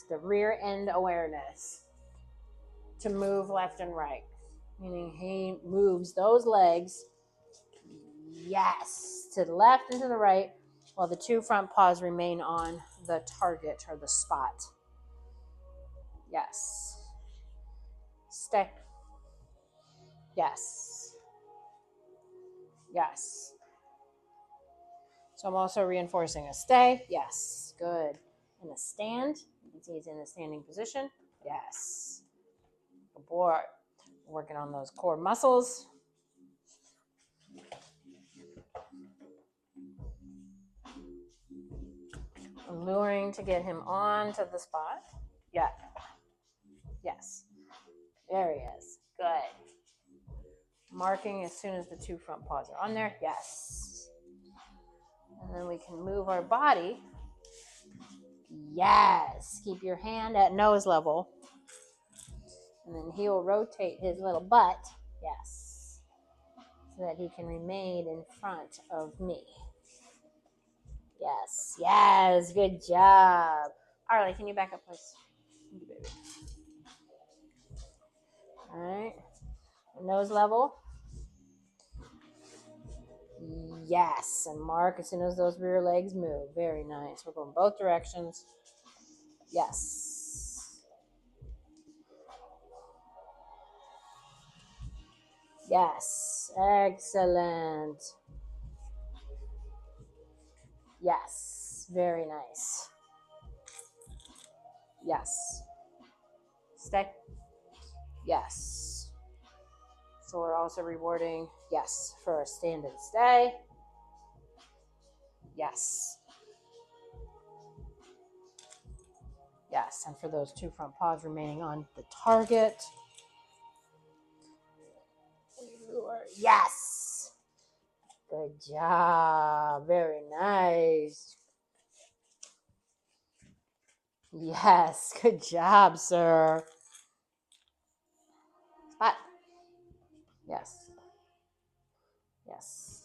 the rear end awareness to move left and right, meaning he moves those legs, yes, to the left and to the right, while the two front paws remain on the target or the spot. Yes. Stay. Yes. Yes. So I'm also reinforcing a stay. Yes. Good. And a stand. You can see he's in a standing position. Yes. Good boy. Working on those core muscles. Alluring to get him onto the spot. Yeah. Yes. There he is. Good. Marking as soon as the two front paws are on there. Yes. And then we can move our body. Yes. Keep your hand at nose level. And then he will rotate his little butt. Yes. So that he can remain in front of me. Yes. Yes. Good job. Arlie, can you back up, please? Thank you, baby. All right. Nose level. Yes. And mark as soon as those rear legs move. Very nice. We're going both directions. Yes. Yes. Excellent. Yes. Very nice. Yes. Stay. Yes. So we're also rewarding, yes, for a stand and stay. Yes. Yes, and for those two front paws remaining on the target. Yes. Good job. Very nice. Yes, good job, sir. Spot. Yes. Yes.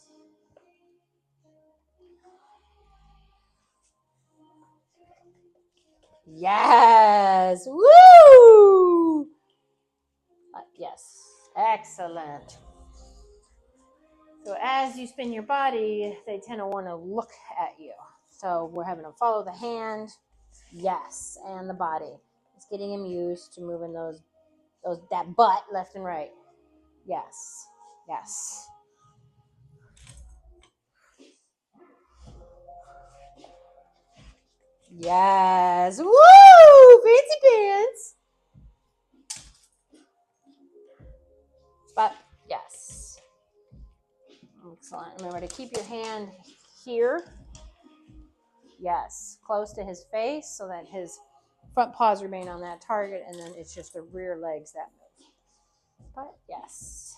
Yes. Woo! Yes. Excellent. So as you spin your body, they tend to want to look at you. So we're having to follow the hand. Yes. And the body. It's getting him used to moving that butt left and right. Yes. Yes. Yes. Woo! Fancy pants. But yes. Excellent. Remember to keep your hand here. Yes. Close to his face so that his front paws remain on that target, and then it's just the rear legs that move. But yes.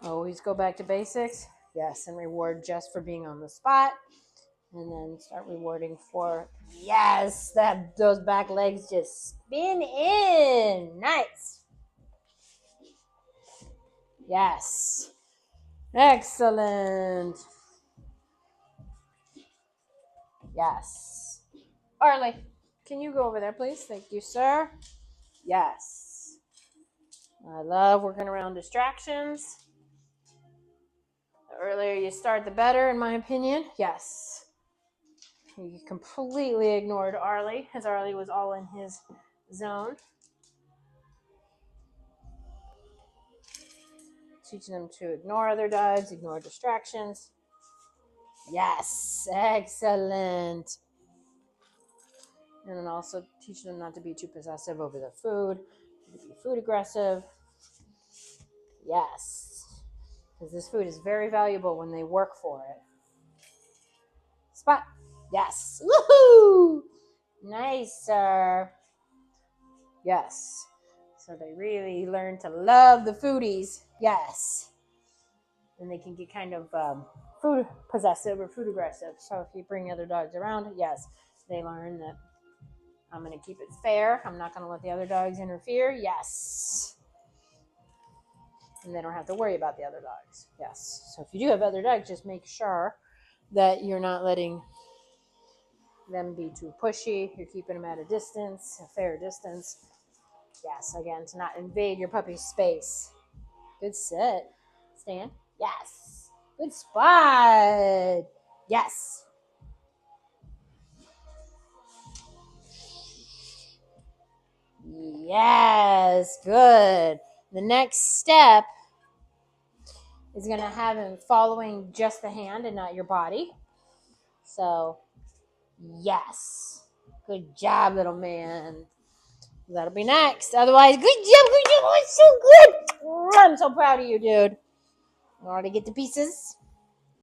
Always go back to basics. Yes, and reward just for being on the spot. And then start rewarding for, yes, those back legs just spin in. Nice. Yes. Excellent. Yes. Arlie, can you go over there, please? Thank you, sir. Yes. I love working around distractions. The earlier you start, the better, in my opinion. Yes. He completely ignored Arlie, as Arlie was all in his zone. Teaching them to ignore other dogs, ignore distractions. Yes, excellent. And then also teaching them not to be too possessive over the food, to be food aggressive. Yes, because this food is very valuable when they work for it. Spot. Yes. Woohoo! Nice, sir. Yes. So they really learn to love the foodies. Yes. And they can get kind of food possessive or food aggressive. So if you bring other dogs around, yes, they learn that I'm going to keep it fair. I'm not going to let the other dogs interfere. Yes. And they don't have to worry about the other dogs. Yes. So if you do have other dogs, just make sure that you're not letting them be too pushy. You're keeping them at a distance, a fair distance. Yes, again, to not invade your puppy's space. Good sit. Stand. Yes. Good spot. Yes. Yes. Good. The next step is going to have him following just the hand and not your body. So, yes. Good job, little man. That'll be next. Otherwise, good job. Oh, it's so good. I'm so proud of you, dude. You want to get the pieces?